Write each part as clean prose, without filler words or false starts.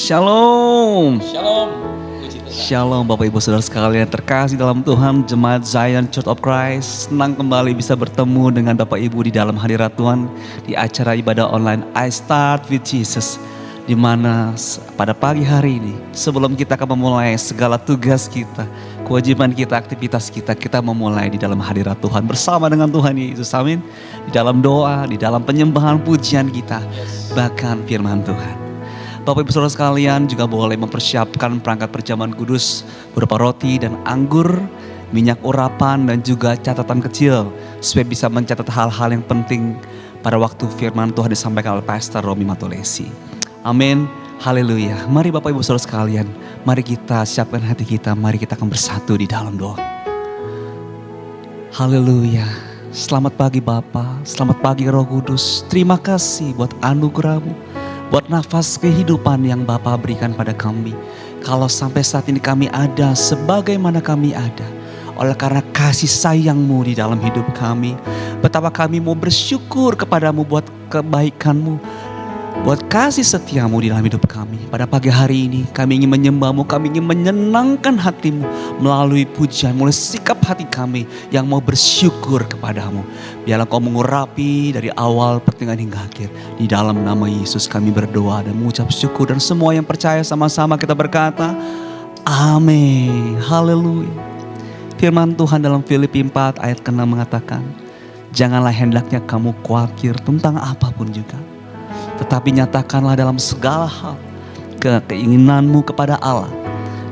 Shalom. Shalom. Puji Tuhan. Shalom Bapak Ibu Saudara sekalian terkasih dalam Tuhan, Jemaat Zion Church of Christ. Senang kembali bisa bertemu dengan Bapak Ibu di dalam hadirat Tuhan di acara ibadah online I Start with Jesus. Di mana pada pagi hari ini sebelum kita akan memulai segala tugas kita, kewajiban kita, aktivitas kita, kita memulai di dalam hadirat Tuhan bersama dengan Tuhan Yesus. Amin. Di dalam doa, di dalam penyembahan pujian kita, bahkan firman Tuhan. Bapak Ibu Saudara sekalian juga boleh mempersiapkan perangkat perjamuan kudus berupa roti dan anggur, minyak urapan dan juga catatan kecil supaya bisa mencatat hal-hal yang penting pada waktu firman Tuhan disampaikan oleh Pastor Romi Matulesi. Amin, haleluya. Mari Bapak Ibu Saudara sekalian, mari kita siapkan hati kita, mari kita akan bersatu di dalam doa. Haleluya. Selamat pagi Bapa, selamat pagi Roh Kudus. Terima kasih buat anugerah-Mu, buat nafas kehidupan yang Bapa berikan pada kami. Kalau sampai saat ini kami ada sebagaimana kami ada, oleh karena kasih sayang-Mu di dalam hidup kami. Betapa kami mau bersyukur kepadamu buat kebaikan-Mu, buat kasih setia-Mu di dalam hidup kami. Pada pagi hari ini kami ingin menyembah-Mu, kami ingin menyenangkan hati-Mu melalui pujian, melalui sikap hati kami yang mau bersyukur kepadamu. Biarlah Kau mengurapi dari awal pertengahan hingga akhir. Di dalam nama Yesus kami berdoa dan mengucap syukur, dan semua yang percaya sama-sama kita berkata amin. Haleluya. Firman Tuhan dalam Filipi 4 ayat ke-6 mengatakan, janganlah hendaknya kamu khawatir tentang apapun juga, tetapi nyatakanlah dalam segala hal keinginanmu kepada Allah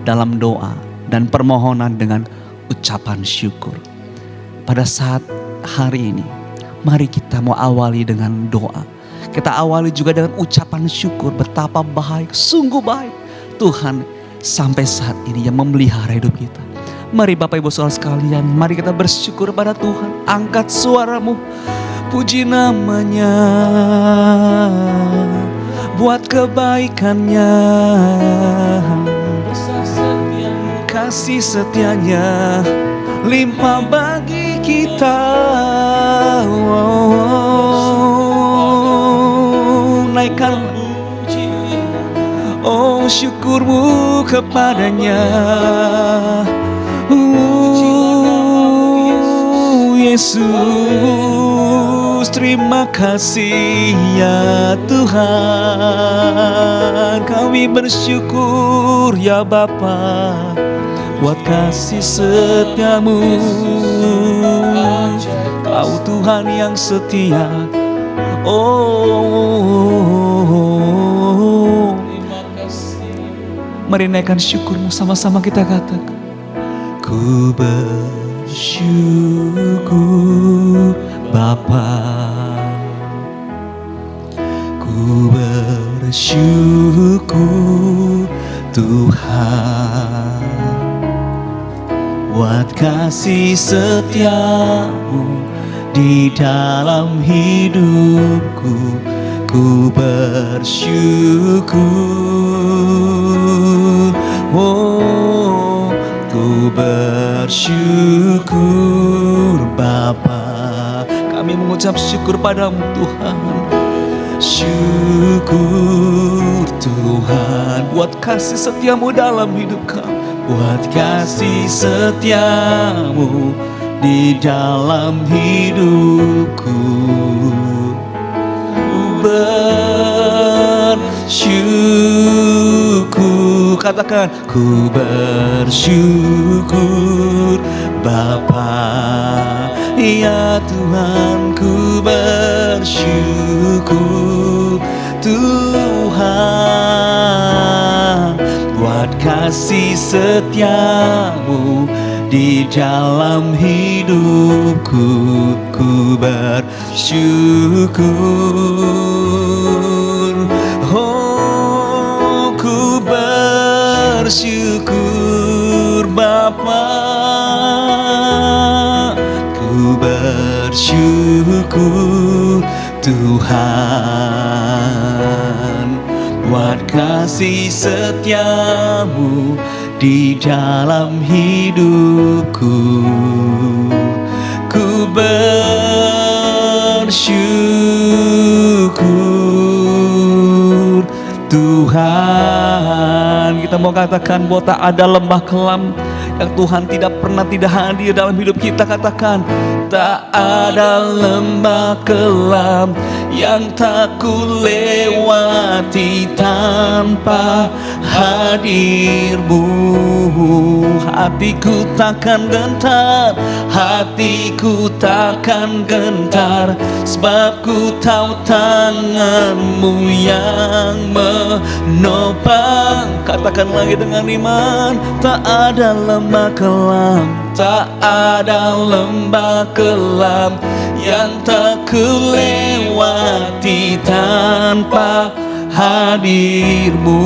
dalam doa dan permohonan dengan ucapan syukur. Pada saat hari ini, mari kita mau awali dengan doa. Kita awali juga dengan ucapan syukur. Betapa baik, sungguh baik Tuhan sampai saat ini yang memelihara hidup kita. Mari Bapak Ibu Saudara sekalian, mari kita bersyukur pada Tuhan. Angkat suaramu, puji namanya, buat kebaikannya, kasih setianya limpah bagi kita. Naikkan syukurmu kepadanya. Yesus, terima kasih ya Tuhan. Kami bersyukur ya Bapa buat kasih setia-Mu. Kau Tuhan yang setia. Oh, mari naikkan syukur-Mu, sama-sama kita katakan. Ku bersyukur Bapa, ku bersyukur Tuhan buat kasih setia-Mu di dalam hidupku. Ku bersyukur, oh, ku bersyukur Bapa. Kami mengucap syukur padamu Tuhan. Syukur Tuhan buat kasih setiamu dalam hidup kami, buat kasih setiamu di dalam hidupku. Bersyukur, katakan, ku bersyukur Bapa, ya Tuhan, ku bersyukur Tuhan buat kasih setiamu di dalam hidupku. Ku bersyukur, oh, ku bersyukur Bapa, ku bersyukur Tuhan buat kasih setiamu di dalam hidupku. Ku bersyukur Tuhan kita mau katakan bahwa tak ada lembah kelam yang Tuhan tidak pernah tidak hadir dalam hidup kita. Katakan, tak ada lembah kelam yang tak ku lewati tanpa hadir-Mu. Hatiku takkan gentar, hatiku takkan gentar, sebab ku tahu tangan-Mu yang menopang. Katakan lagi dengan iman, tak ada lembah kelam, tak ada lembah kelam yang tak ku lewati tanpa hadir-Mu.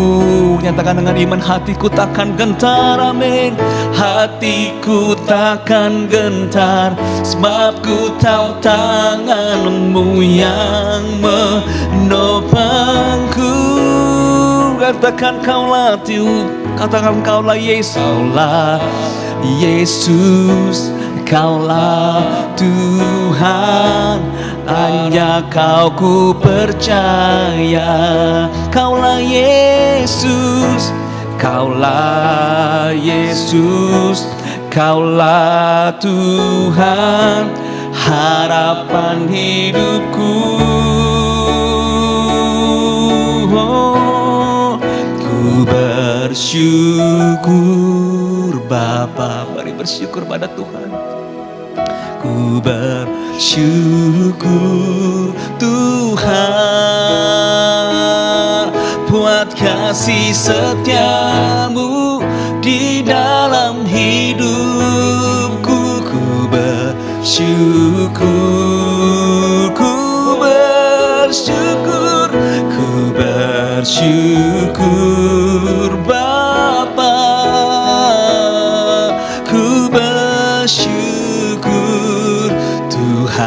Nyatakan dengan iman, hatiku takkan gentar, amin. Hatiku takkan gentar, sebab ku tahu tangan-Mu yang menopangku. Katakan Kaulah Tuhan, katakan Kaulah Yesus, Kaulah Yesus, Kaulah Tuhan, hanya Kau ku percaya. Kaulah Yesus, Kaulah Yesus, Kaulah Tuhan, harapan hidupku. Ku bersyukur Bapa, mari bersyukur pada Tuhan. Ku bersyukur Tuhan buat kasih setia-Mu di dalam hidupku. Ku bersyukur, ku bersyukur, ku bersyukur Bapa. Ku bersyukur Tuhan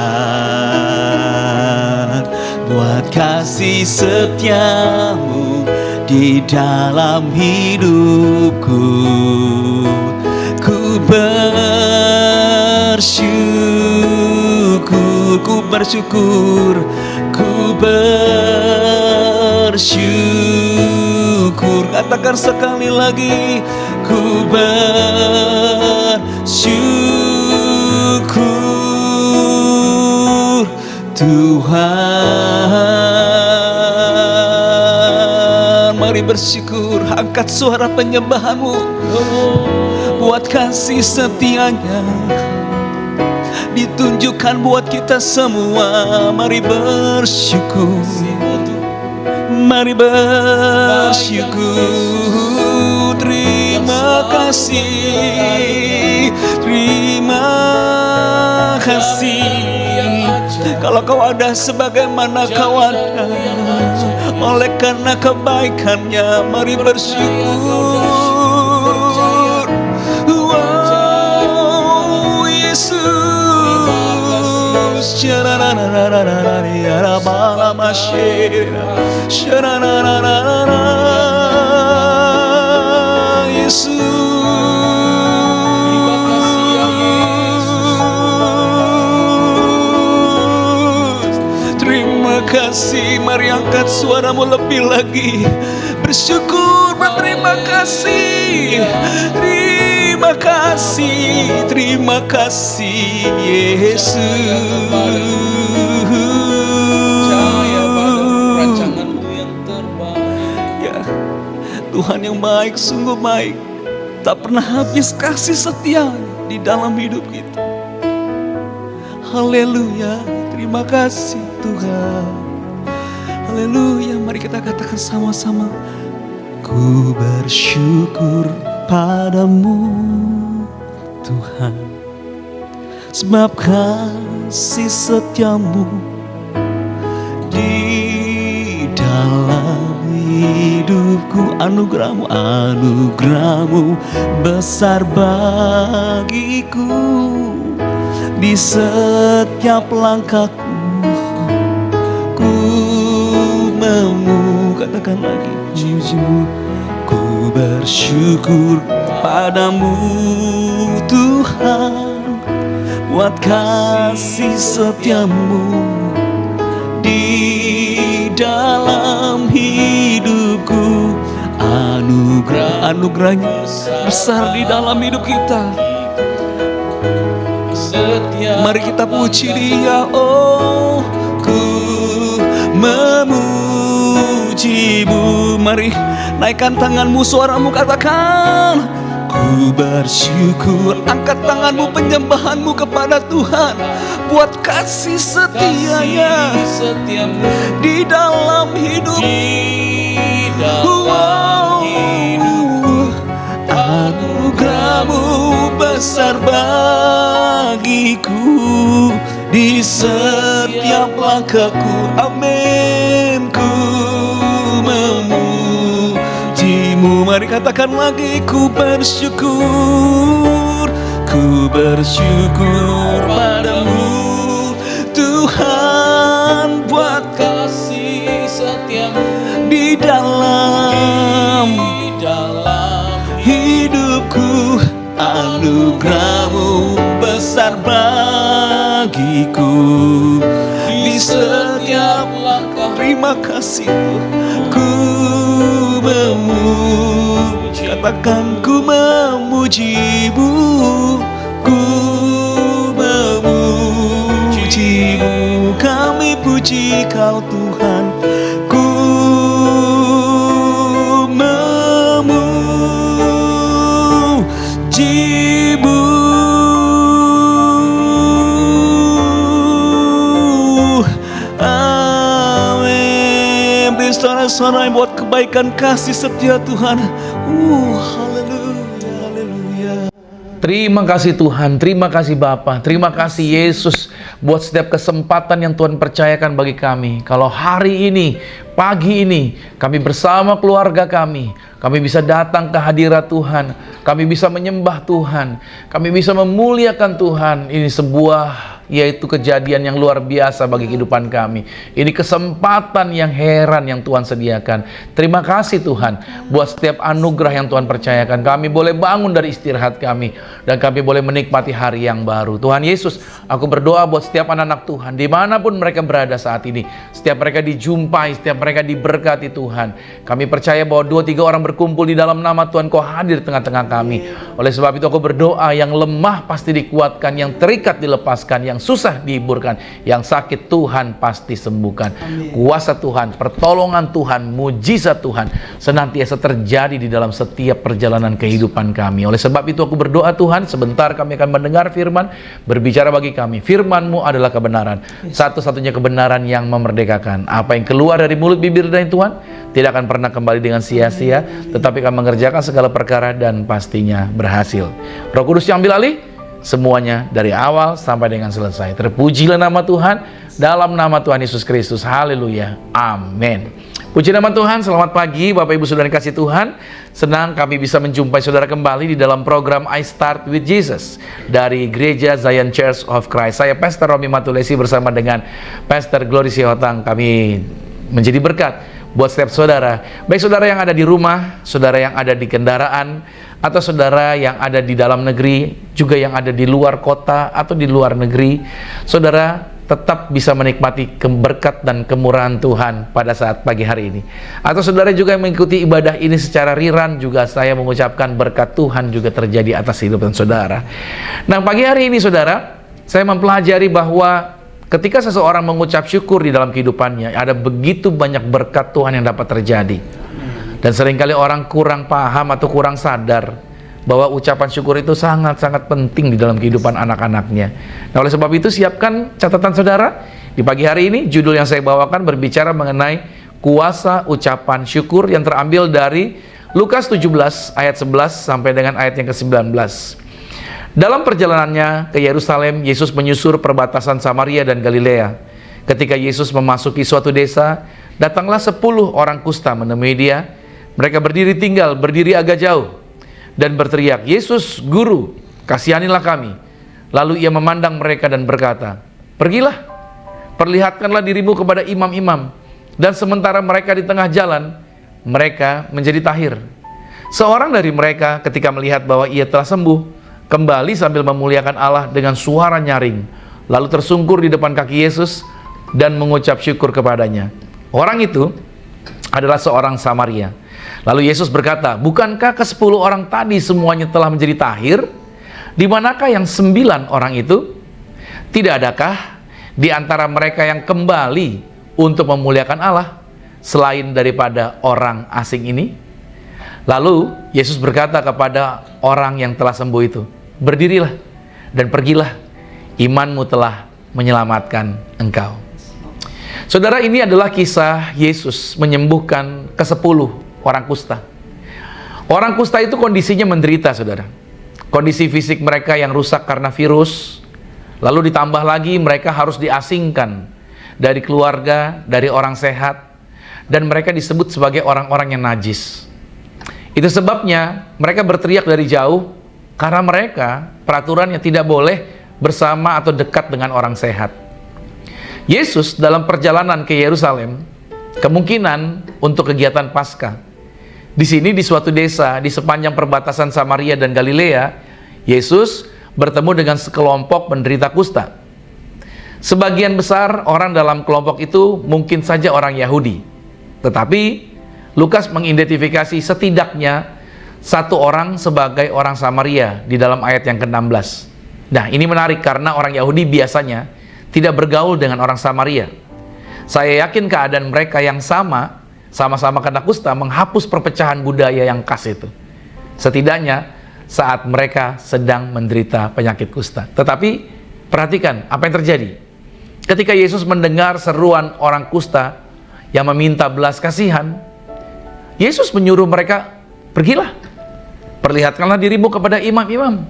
buat kasih setia-Mu di dalam hidupku. Ku bersyukur, ku bersyukur, ku bersyukur. Katakan sekali lagi, ku bersyukur Tuhan. Mari bersyukur, angkat suara penyembahan-Mu buat kasih setia-Nya ditunjukkan buat kita semua. Mari bersyukur, mari bersyukur. Terima kasih, terima kasih. Kalau Kau ada sebagaimana Kau ada, oleh karena kebaikan-Nya, mari bersyukur. Wow, Yesus, terima kasih. Mari angkat suaramu lebih lagi, bersyukur, berterima kasih. Terima kasih, terima kasih Yesus. Ya, Tuhan yang baik, sungguh baik, tak pernah habis kasih setia di dalam hidup kita. Haleluya, terima kasih Tuhan. Haleluya, mari kita katakan sama-sama. Ku bersyukur padamu Tuhan, sebab kasih setia-Mu di dalam hidupku. Anugerah-Mu, anugerah-Mu besar bagiku. Di setiap langkahku ku mau, katakan lagi, puji-Mu. Ku bersyukur padamu Tuhan, buat kasih setia-Mu di dalam hidupku. Anugerahnya besar di dalam hidup kita. Mari kita puji Dia. Oh, ku memuji-Mu. Mari naikkan tanganmu, suaramu, katakan, ku bersyukur. Angkat tanganmu, penyembahanmu kepada Tuhan buat kasih setianya di dalam hidup. Anugerah-Mu besar bagiku di setiap langkahku. Amin. Ku memuji-Mu. Mari katakan lagi, ku bersyukur. Ku bersyukur padamu Tuhan buat kasih setiamu di dalam hidupku. Anugerah-Mu besar bagiku di setiap langkah. Terima kasih, ku memuji. Katakan, ku memuji-Mu. Ku memuji-Mu. Kami puji Kau Tuhan. Ku memuji-Mu. Amin. Beri sorak-sorai buat kebaikan kasih setia Tuhan. Haleluya, haleluya. Terima kasih Tuhan, terima kasih Bapa, terima kasih Yesus buat setiap kesempatan yang Tuhan percayakan bagi kami. Kalau hari ini, pagi ini, kami bersama keluarga kami bisa datang ke hadirat Tuhan, kami bisa menyembah Tuhan, kami bisa memuliakan Tuhan. Ini sebuah yaitu kejadian yang luar biasa bagi kehidupan kami. Ini kesempatan yang heran yang Tuhan sediakan. Terima kasih Tuhan buat setiap anugerah yang Tuhan percayakan. Kami boleh bangun dari istirahat kami dan kami boleh menikmati hari yang baru. Tuhan Yesus, aku berdoa buat setiap anak-anak Tuhan dimanapun mereka berada saat ini. Setiap mereka dijumpai, setiap mereka diberkati Tuhan. Kami percaya bahwa 2-3 orang berkumpul di dalam nama Tuhan, Kau hadir tengah-tengah kami. Oleh sebab itu aku berdoa, yang lemah pasti dikuatkan, yang terikat dilepaskan, yang susah dihiburkan, yang sakit Tuhan pasti sembuhkan. Kuasa Tuhan, pertolongan Tuhan, mujizat Tuhan senantiasa terjadi di dalam setiap perjalanan kehidupan kami. Oleh sebab itu aku berdoa Tuhan, sebentar kami akan mendengar firman, berbicara bagi kami. Firman-Mu adalah kebenaran, satu-satunya kebenaran yang memerdekakan. Apa yang keluar dari mulut bibir dari Tuhan tidak akan pernah kembali dengan sia-sia, tetapi akan mengerjakan segala perkara dan pastinya berhasil. Roh Kudus yang ambil alih semuanya dari awal sampai dengan selesai. Terpujilah nama Tuhan, dalam nama Tuhan Yesus Kristus. Haleluya. Amin. Puji nama Tuhan. Selamat pagi Bapak Ibu Saudara kasih Tuhan. Senang kami bisa menjumpai saudara kembali di dalam program I Start With Jesus dari Gereja Zion Church of Christ. Saya Pastor Romi Matulesi bersama dengan Pastor Glory Sihotan. Kami menjadi berkat buat setiap saudara, baik saudara yang ada di rumah, saudara yang ada di kendaraan, atau saudara yang ada di dalam negeri, juga yang ada di luar kota atau di luar negeri. Saudara tetap bisa menikmati berkat dan kemurahan Tuhan pada saat pagi hari ini. Atau saudara juga yang mengikuti ibadah ini secara riran, juga saya mengucapkan berkat Tuhan juga terjadi atas kehidupan saudara. Nah, pagi hari ini saudara, saya mempelajari bahwa ketika seseorang mengucap syukur di dalam kehidupannya, ada begitu banyak berkat Tuhan yang dapat terjadi. Dan seringkali orang kurang paham atau kurang sadar bahwa ucapan syukur itu sangat-sangat penting di dalam kehidupan anak-anaknya. Nah, oleh sebab itu siapkan catatan saudara. Di pagi hari ini judul yang saya bawakan berbicara mengenai kuasa ucapan syukur yang terambil dari Lukas 17 ayat 11 sampai dengan ayat yang ke-19. Dalam perjalanannya ke Yerusalem, Yesus menyusur perbatasan Samaria dan Galilea. Ketika Yesus memasuki suatu desa, datanglah 10 orang kusta menemui Dia. Mereka berdiri agak jauh dan berteriak, "Yesus, Guru, kasihanilah kami." Lalu Ia memandang mereka dan berkata, "Pergilah, perlihatkanlah dirimu kepada imam-imam." Dan sementara mereka di tengah jalan, mereka menjadi tahir. Seorang dari mereka ketika melihat bahwa ia telah sembuh, kembali sambil memuliakan Allah dengan suara nyaring, lalu tersungkur di depan kaki Yesus dan mengucap syukur kepadanya. Orang itu adalah seorang Samaria. Lalu Yesus berkata, bukankah ke-10 orang tadi semuanya telah menjadi tahir? Di manakah yang 9 orang itu? Tidak adakah di antara mereka yang kembali untuk memuliakan Allah selain daripada orang asing ini? Lalu Yesus berkata kepada orang yang telah sembuh itu, berdirilah dan pergilah, imanmu telah menyelamatkan engkau. Saudara, ini adalah kisah Yesus menyembuhkan ke-10 orang kusta. Orang kusta itu kondisinya menderita, saudara. Kondisi fisik mereka yang rusak karena virus, lalu ditambah lagi mereka harus diasingkan dari keluarga, dari orang sehat, dan mereka disebut sebagai orang-orang yang najis. Itu sebabnya mereka berteriak dari jauh, karena mereka peraturannya tidak boleh bersama atau dekat dengan orang sehat. Yesus dalam perjalanan ke Yerusalem, kemungkinan untuk kegiatan Paskah. Di sini di suatu desa di sepanjang perbatasan Samaria dan Galilea, Yesus bertemu dengan sekelompok penderita kusta. Sebagian besar orang dalam kelompok itu mungkin saja orang Yahudi. Tetapi Lukas mengidentifikasi setidaknya 1 orang sebagai orang Samaria di dalam ayat yang ke-16. Nah, ini menarik karena orang Yahudi biasanya tidak bergaul dengan orang Samaria. Saya yakin keadaan mereka yang sama-sama kena kusta menghapus perpecahan budaya yang khas itu. Setidaknya saat mereka sedang menderita penyakit kusta. Tetapi perhatikan apa yang terjadi. Ketika Yesus mendengar seruan orang kusta yang meminta belas kasihan, Yesus menyuruh mereka, pergilah, perlihatkanlah dirimu kepada imam-imam.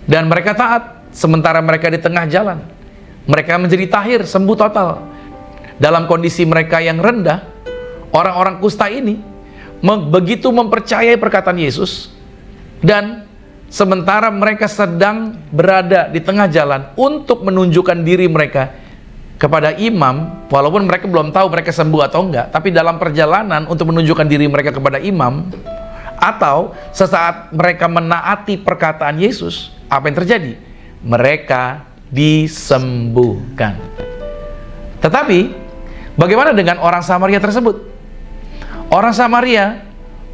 Dan mereka taat, sementara mereka di tengah jalan. Mereka menjadi tahir, sembuh total. Dalam kondisi mereka yang rendah, orang-orang kusta ini begitu mempercayai perkataan Yesus, dan sementara mereka sedang berada di tengah jalan untuk menunjukkan diri mereka kepada imam, walaupun mereka belum tahu mereka sembuh atau enggak, tapi dalam perjalanan untuk menunjukkan diri mereka kepada imam, atau sesaat mereka menaati perkataan Yesus, apa yang terjadi? Mereka disembuhkan. Tetapi bagaimana dengan orang Samaria tersebut? Orang Samaria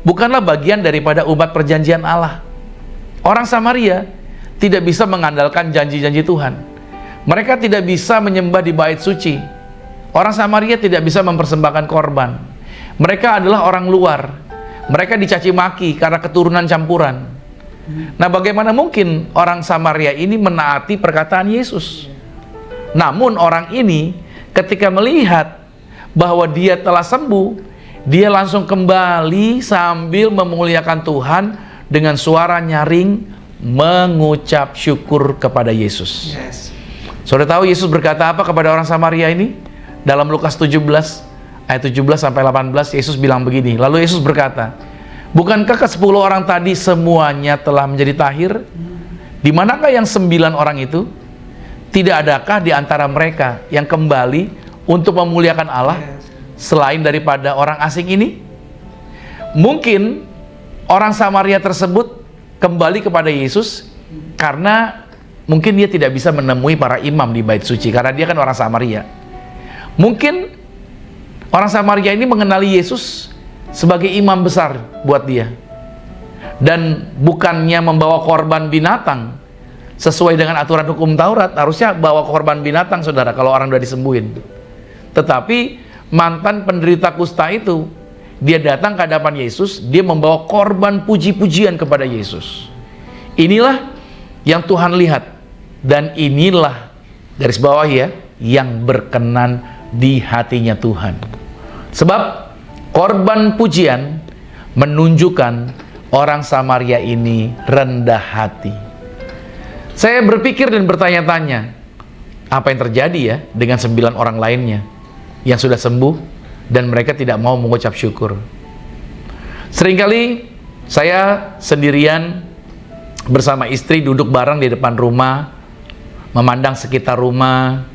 bukanlah bagian daripada umat perjanjian Allah. Orang Samaria tidak bisa mengandalkan janji-janji Tuhan. Mereka tidak bisa menyembah di bait suci. Orang Samaria tidak bisa mempersembahkan korban. Mereka adalah orang luar. Mereka dicaci maki karena keturunan campuran. Nah, bagaimana mungkin orang Samaria ini menaati perkataan Yesus? Namun orang ini ketika melihat bahwa dia telah sembuh, dia langsung kembali sambil memuliakan Tuhan dengan suara nyaring mengucap syukur kepada Yesus. Saudara tahu Yesus berkata apa kepada orang Samaria ini? Dalam Lukas 17 ayat 17 sampai 18, Yesus bilang begini. Lalu Yesus berkata, bukankah ke-10 orang tadi semuanya telah menjadi tahir? Di manakah yang 9 orang itu? Tidak adakah di antara mereka yang kembali untuk memuliakan Allah selain daripada orang asing ini? Mungkin orang Samaria tersebut kembali kepada Yesus karena mungkin dia tidak bisa menemui para imam di bait suci karena dia kan orang Samaria. Mungkin orang Samaria ini mengenali Yesus sebagai imam besar buat dia, dan bukannya membawa korban binatang sesuai dengan aturan hukum Taurat. Harusnya bawa korban binatang, saudara, kalau orang udah disembuhin. Tetapi mantan penderita kusta itu, dia datang ke hadapan Yesus, dia membawa korban puji-pujian kepada Yesus. Inilah yang Tuhan lihat, dan inilah, garis bawah ya, yang berkenan di hatinya Tuhan. Sebab korban pujian menunjukkan orang Samaria ini rendah hati. Saya berpikir dan bertanya-tanya, apa yang terjadi ya dengan 9 orang lainnya yang sudah sembuh dan mereka tidak mau mengucap syukur. Seringkali saya sendirian bersama istri duduk bareng di depan rumah, memandang sekitar rumah,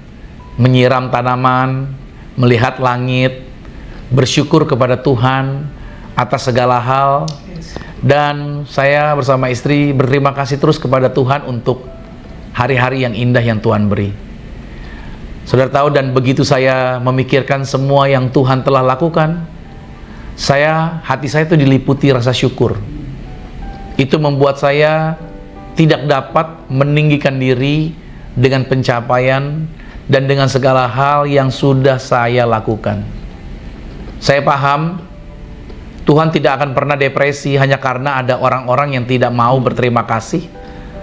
menyiram tanaman, melihat langit, bersyukur kepada Tuhan atas segala hal, dan saya bersama istri berterima kasih terus kepada Tuhan untuk hari-hari yang indah yang Tuhan beri. Saudara tahu, dan begitu saya memikirkan semua yang Tuhan telah lakukan, hati saya itu diliputi rasa syukur. Itu membuat saya tidak dapat meninggikan diri dengan pencapaian dan dengan segala hal yang sudah saya lakukan. Saya paham Tuhan tidak akan pernah depresi hanya karena ada orang-orang yang tidak mau berterima kasih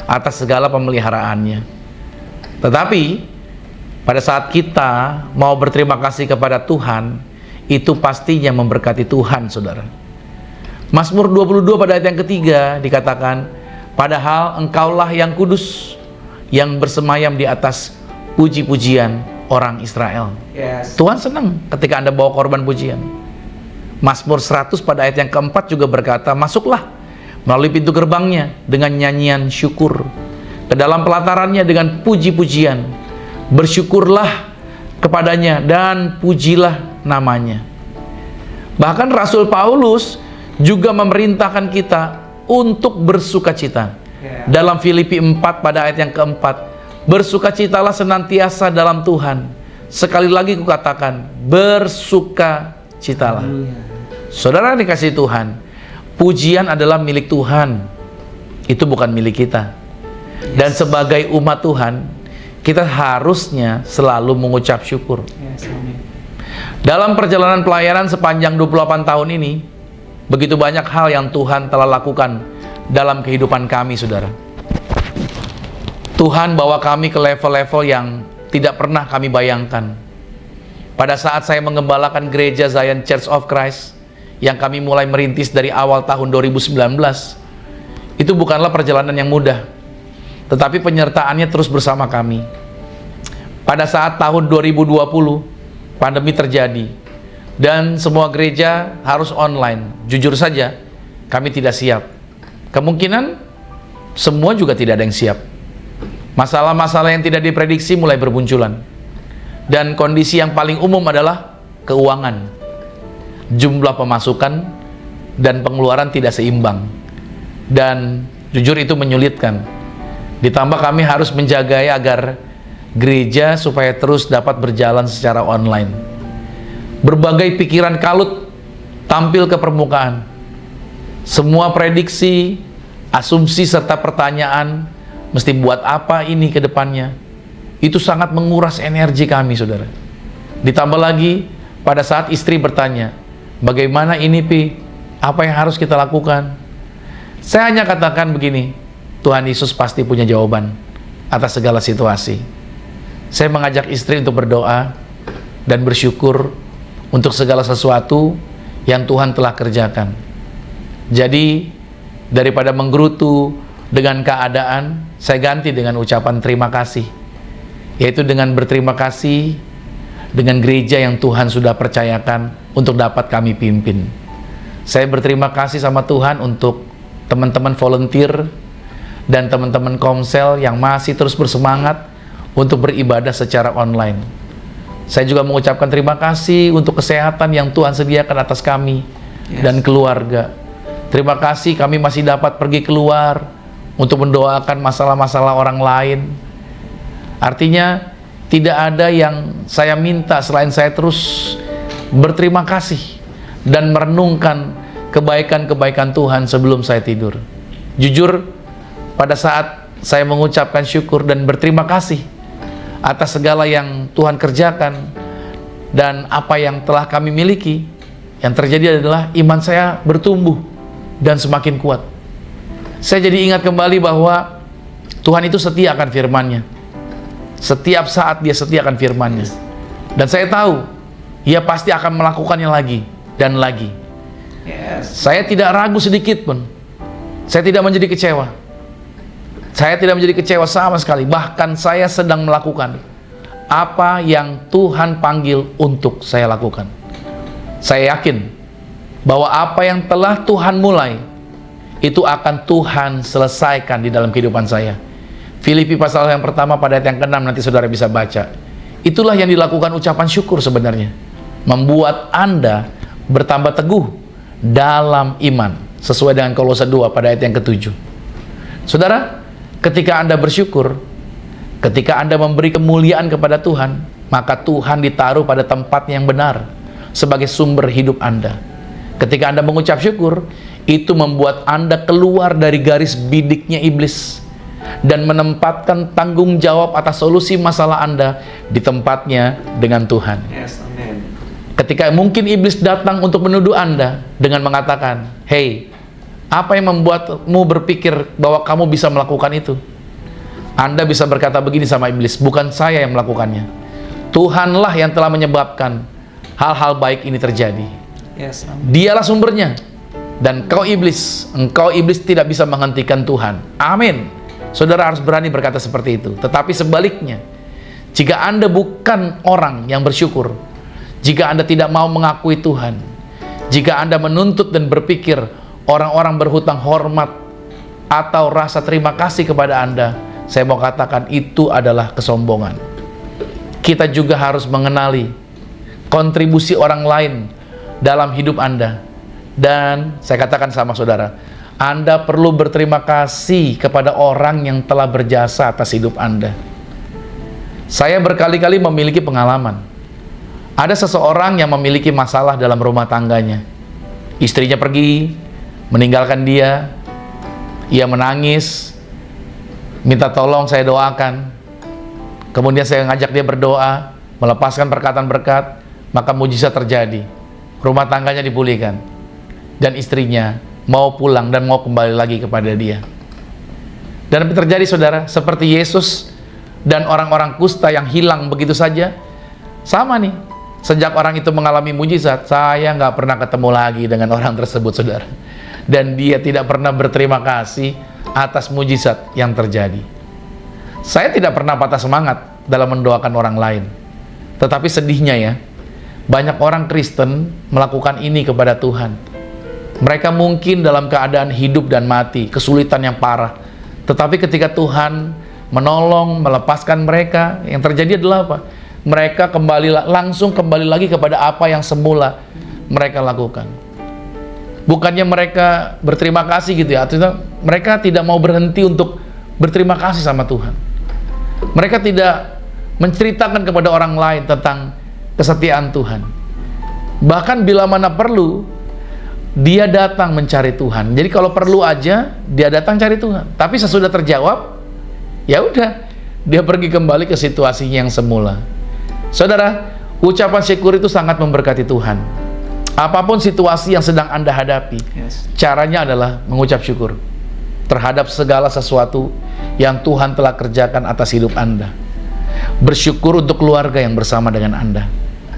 atas segala pemeliharaannya. Tetapi pada saat kita mau berterima kasih kepada Tuhan, itu pastinya memberkati Tuhan, saudara. Mazmur 22 pada ayat yang ketiga dikatakan, padahal engkaulah yang kudus, yang bersemayam di atas puji-pujian orang Israel. Yes. Tuhan senang ketika Anda bawa korban pujian. Mazmur 100 pada ayat yang keempat juga berkata, masuklah melalui pintu gerbangnya dengan nyanyian syukur, ke dalam pelatarannya dengan puji-pujian, bersyukurlah kepadanya dan pujilah namanya. Bahkan Rasul Paulus juga memerintahkan kita untuk bersukacita. Dalam Filipi 4 pada ayat yang keempat, bersukacitalah senantiasa dalam Tuhan. Sekali lagi kukatakan, bersukacitalah. Saudara dikasih Tuhan, pujian adalah milik Tuhan. Itu bukan milik kita. Dan sebagai umat Tuhan, kita harusnya selalu mengucap syukur. Dalam perjalanan pelayanan sepanjang 28 tahun ini, begitu banyak hal yang Tuhan telah lakukan dalam kehidupan kami, saudara. Tuhan bawa kami ke level-level yang tidak pernah kami bayangkan. Pada saat saya mengembalakan gereja Zion Church of Christ, yang kami mulai merintis dari awal tahun 2019, itu bukanlah perjalanan yang mudah, tetapi penyertaannya terus bersama kami. Pada saat tahun 2020, pandemi terjadi, dan semua gereja harus online. Jujur saja, kami tidak siap. Kemungkinan semua juga tidak ada yang siap. Masalah-masalah yang tidak diprediksi mulai bermunculan. Dan kondisi yang paling umum adalah keuangan. Jumlah pemasukan dan pengeluaran tidak seimbang. Dan jujur itu menyulitkan. Ditambah kami harus menjaga agar gereja supaya terus dapat berjalan secara online. Berbagai pikiran kalut tampil ke permukaan. Semua prediksi, asumsi serta pertanyaan, mesti buat apa ini ke depannya, itu sangat menguras energi kami, saudara. Ditambah lagi pada saat istri bertanya, bagaimana ini Pi? Apa yang harus kita lakukan? Saya hanya katakan begini, Tuhan Yesus pasti punya jawaban atas segala situasi. Saya mengajak istri untuk berdoa dan bersyukur untuk segala sesuatu yang Tuhan telah kerjakan. Jadi, daripada menggerutu dengan keadaan, saya ganti dengan ucapan terima kasih. Yaitu dengan berterima kasih dengan gereja yang Tuhan sudah percayakan untuk dapat kami pimpin. Saya berterima kasih sama Tuhan untuk teman-teman volunteer dan teman-teman komsel yang masih terus bersemangat untuk beribadah secara online. Saya juga mengucapkan terima kasih untuk kesehatan yang Tuhan sediakan atas kami dan keluarga. Terima kasih kami masih dapat pergi keluar untuk mendoakan masalah-masalah orang lain. Artinya tidak ada yang saya minta selain saya terus berterima kasih dan merenungkan kebaikan-kebaikan Tuhan sebelum saya tidur. Jujur, pada saat saya mengucapkan syukur dan berterima kasih atas segala yang Tuhan kerjakan dan apa yang telah kami miliki, yang terjadi adalah iman saya bertumbuh dan semakin kuat. Saya jadi ingat kembali bahwa Tuhan itu setia akan firman-Nya. Setiap saat Dia setia akan firman-Nya. Dan saya tahu Ia pasti akan melakukannya lagi dan lagi. Saya tidak ragu sedikit pun. Saya tidak menjadi kecewa. Saya tidak menjadi kecewa sama sekali. Bahkan saya sedang melakukan apa yang Tuhan panggil untuk saya lakukan. Saya yakin bahwa apa yang telah Tuhan mulai, itu akan Tuhan selesaikan di dalam kehidupan saya. Filipi pasal yang pertama pada ayat yang ke-6 nanti saudara bisa baca. Itulah yang dilakukan ucapan syukur sebenarnya. Membuat Anda bertambah teguh dalam iman. Sesuai dengan Kolose 2 pada ayat yang ke-7. Saudara, ketika Anda bersyukur, ketika Anda memberi kemuliaan kepada Tuhan, maka Tuhan ditaruh pada tempat yang benar sebagai sumber hidup Anda. Ketika Anda mengucap syukur, itu membuat Anda keluar dari garis bidiknya iblis dan menempatkan tanggung jawab atas solusi masalah Anda di tempatnya dengan Tuhan. Yes, amen. Ketika mungkin iblis datang untuk menuduh Anda dengan mengatakan, "Hey, apa yang membuatmu berpikir bahwa kamu bisa melakukan itu?" Anda bisa berkata begini sama iblis, "Bukan saya yang melakukannya. Tuhanlah yang telah menyebabkan hal-hal baik ini terjadi. Yes, amen. Dialah sumbernya. Dan engkau iblis tidak bisa menghentikan Tuhan." Amin. Saudara harus berani berkata seperti itu. Tetapi sebaliknya, jika Anda bukan orang yang bersyukur, jika Anda tidak mau mengakui Tuhan, jika Anda menuntut dan berpikir orang-orang berhutang hormat atau rasa terima kasih kepada Anda, saya mau katakan itu adalah kesombongan. Kita juga harus mengenali kontribusi orang lain dalam hidup Anda. Dan saya katakan sama saudara, Anda perlu berterima kasih kepada orang yang telah berjasa atas hidup Anda. Saya berkali-kali memiliki pengalaman. Ada seseorang yang memiliki masalah dalam rumah tangganya. Istrinya pergi, meninggalkan dia. Ia menangis, minta tolong saya doakan. Kemudian saya ngajak dia berdoa, melepaskan perkataan berkat, maka mujizat terjadi. Rumah tangganya dipulihkan. Dan istrinya mau pulang dan mau kembali lagi kepada dia. Dan apa terjadi saudara? Seperti Yesus dan orang-orang kusta yang hilang begitu saja. Sama nih. Sejak orang itu mengalami mujizat, saya nggak pernah ketemu lagi dengan orang tersebut saudara. Dan dia tidak pernah berterima kasih atas mujizat yang terjadi. Saya tidak pernah patah semangat dalam mendoakan orang lain. Tetapi sedihnya ya, banyak orang Kristen melakukan ini kepada Tuhan. Mereka mungkin dalam keadaan hidup dan mati, kesulitan yang parah. Tetapi ketika Tuhan menolong, melepaskan mereka, yang terjadi adalah apa? Mereka langsung kembali lagi kepada apa yang semula mereka lakukan. Bukannya mereka berterima kasih gitu ya, artinya mereka tidak mau berhenti untuk berterima kasih sama Tuhan. Mereka tidak menceritakan kepada orang lain tentang kesetiaan Tuhan. Bahkan bila mana perlu, dia datang mencari Tuhan. Jadi kalau perlu aja dia datang cari Tuhan. Tapi sesudah terjawab, ya udah, dia pergi kembali ke situasinya yang semula. Saudara, ucapan syukur itu sangat memberkati Tuhan. Apapun situasi yang sedang Anda hadapi, caranya adalah mengucap syukur terhadap segala sesuatu yang Tuhan telah kerjakan atas hidup Anda. Bersyukur untuk keluarga yang bersama dengan Anda.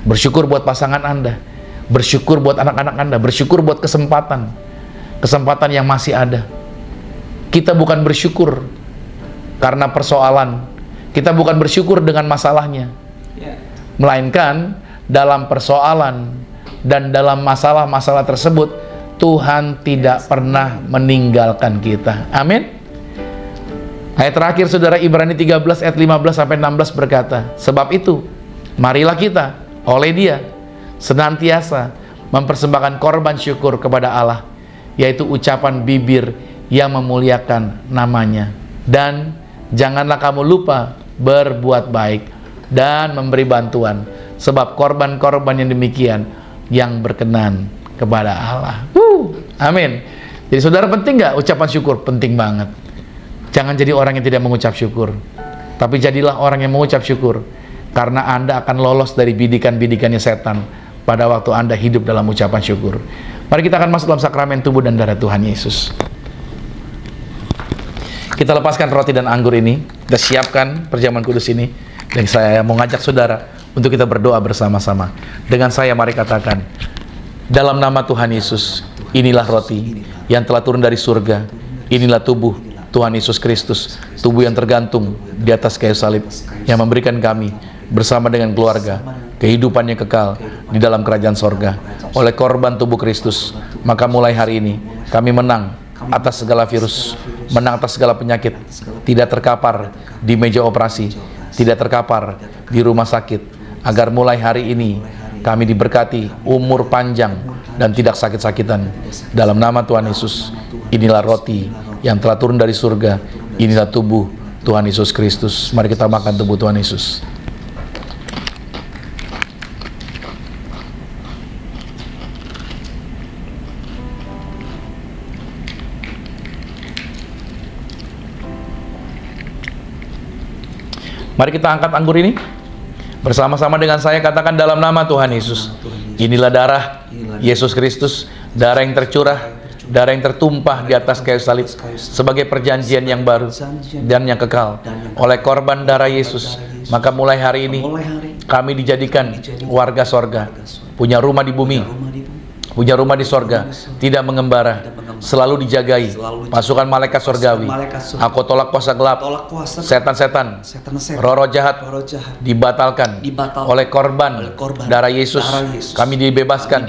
Bersyukur buat pasangan Anda. Bersyukur buat anak-anak Anda. Bersyukur buat kesempatan yang masih ada. Kita bukan bersyukur karena persoalan. Kita bukan bersyukur dengan masalahnya. Melainkan dalam persoalan dan dalam masalah-masalah tersebut, Tuhan tidak pernah meninggalkan kita. Amin. Ayat terakhir saudara, Ibrani 13 ayat 15-16 berkata, "Sebab itu, marilah kita oleh Dia senantiasa mempersembahkan korban syukur kepada Allah, yaitu ucapan bibir yang memuliakan namanya. Dan janganlah kamu lupa berbuat baik dan memberi bantuan, sebab korban-korban yang demikian yang berkenan kepada Allah." Amin. Jadi saudara, penting nggak ucapan syukur? Penting banget. Jangan jadi orang yang tidak mengucap syukur, tapi jadilah orang yang mengucap syukur, karena Anda akan lolos dari bidikan-bidikannya setan pada waktu Anda hidup dalam ucapan syukur. Mari kita akan masuk dalam sakramen tubuh dan darah Tuhan Yesus. Kita lepaskan roti dan anggur ini, kita siapkan perjamuan kudus ini, dan saya mau ngajak saudara untuk kita berdoa bersama-sama. Dengan saya mari katakan, dalam nama Tuhan Yesus, inilah roti yang telah turun dari surga, inilah tubuh Tuhan Yesus Kristus, tubuh yang tergantung di atas kayu salib, yang memberikan kami bersama dengan keluarga kehidupan yang kekal di dalam kerajaan sorga. Oleh korban tubuh Kristus, maka mulai hari ini kami menang atas segala virus, menang atas segala penyakit, tidak terkapar di meja operasi, tidak terkapar di rumah sakit, agar mulai hari ini kami diberkati umur panjang dan tidak sakit-sakitan. Dalam nama Tuhan Yesus, inilah roti yang telah turun dari surga, inilah tubuh Tuhan Yesus Kristus. Mari kita makan tubuh Tuhan Yesus. Mari kita angkat anggur ini. Bersama-sama dengan saya katakan dalam nama Tuhan Yesus. Inilah darah Yesus Kristus, darah yang tercurah, darah yang tertumpah di atas kayu salib sebagai perjanjian yang baru dan yang kekal. Oleh korban darah Yesus, maka mulai hari ini kami dijadikan warga sorga, punya rumah di bumi, punya rumah di sorga, tidak mengembara, selalu dijagai pasukan malaikat sorgawi. Aku tolak kuasa gelap, setan-setan, roh-roh jahat dibatalkan oleh korban darah Yesus. Kami dibebaskan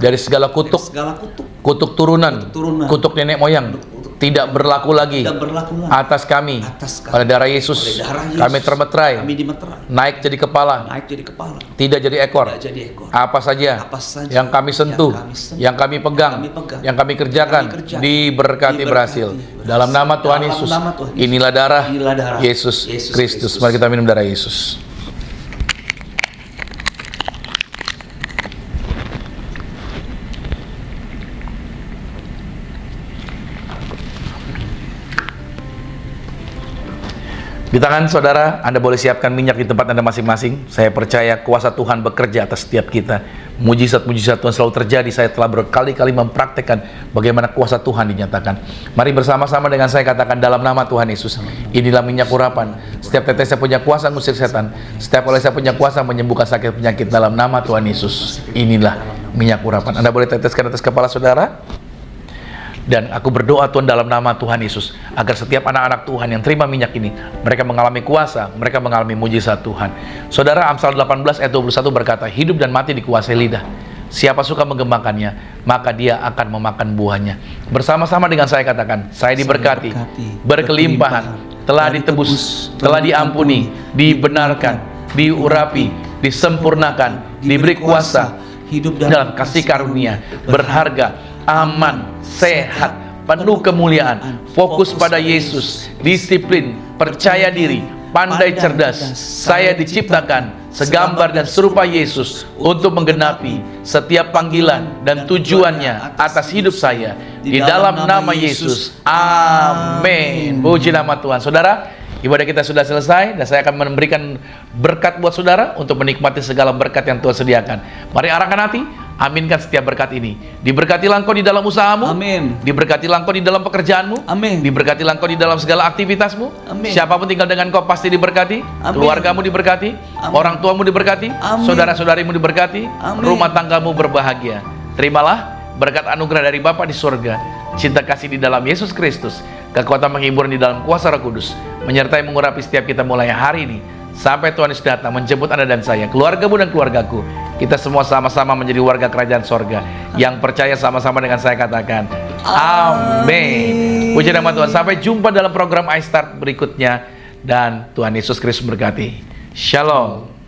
dari segala kutuk turunan, kutuk nenek moyang, tidak berlaku lagi atas kami. Oleh darah Yesus kami termeterai, naik jadi kepala, tidak jadi ekor. Apa saja yang kami sentuh, yang kami pegang, yang kami kerjakan, diberkati berhasil. Dalam nama Tuhan Yesus. Inilah darah Yesus Kristus. Mari kita minum darah Yesus. Di tangan saudara, Anda boleh siapkan minyak di tempat Anda masing-masing. Saya percaya kuasa Tuhan bekerja atas setiap kita. Mujizat-mujizat Tuhan selalu terjadi. Saya telah berkali-kali mempraktekkan bagaimana kuasa Tuhan dinyatakan. Mari bersama-sama dengan saya katakan dalam nama Tuhan Yesus. Inilah minyak urapan. Setiap tetes saya punya kuasa ngusir setan. Setiap oleh saya punya kuasa menyembuhkan sakit penyakit dalam nama Tuhan Yesus. Inilah minyak urapan. Anda boleh teteskan atas kepala saudara. Dan aku berdoa Tuhan dalam nama Tuhan Yesus, agar setiap anak-anak Tuhan yang terima minyak ini, mereka mengalami kuasa, mereka mengalami mujizat Tuhan. Saudara, Amsal 18 ayat 21 berkata, hidup dan mati dikuasai lidah. Siapa suka menggemakannya, maka dia akan memakan buahnya. Bersama-sama dengan saya katakan, saya diberkati, berkelimpahan, telah ditebus, telah diampuni, dibenarkan, diurapi, disempurnakan, diberi kuasa, hidup dalam kasih karunia, berharga, aman, sehat, penuh kemuliaan, fokus pada Yesus, disiplin, percaya diri, pandai cerdas. Saya diciptakan segambar dan serupa Yesus untuk menggenapi setiap panggilan dan tujuannya atas hidup saya. Di dalam nama Yesus, amin. Puji nama Tuhan. Saudara, ibadah kita sudah selesai dan saya akan memberikan berkat buat saudara untuk menikmati segala berkat yang Tuhan sediakan. Mari arahkan hati. Aminkan setiap berkat ini. Diberkatilah engkau di dalam usahamu. Amin. Diberkatilah engkau di dalam pekerjaanmu. Amin. Diberkatilah engkau di dalam segala aktivitasmu. Amin. Siapapun tinggal dengan kau pasti diberkati. Amin. Keluargamu diberkati. Amin. Orang tuamu diberkati. Amin. Saudara-saudarimu diberkati. Amin. Rumah tanggamu berbahagia. Terimalah berkat anugerah dari Bapa di surga, cinta kasih di dalam Yesus Kristus, kekuatan penghiburan di dalam kuasa Roh Kudus, menyertai mengurapi setiap kita mulai hari ini sampai Tuhan Yesus datang menjemput Anda dan saya, keluargamu dan keluargaku. Kita semua sama-sama menjadi warga kerajaan sorga. Yang percaya sama-sama dengan saya katakan amin. Puji nama Tuhan. Sampai jumpa dalam program iStart berikutnya, dan Tuhan Yesus Kristus berkati. Shalom.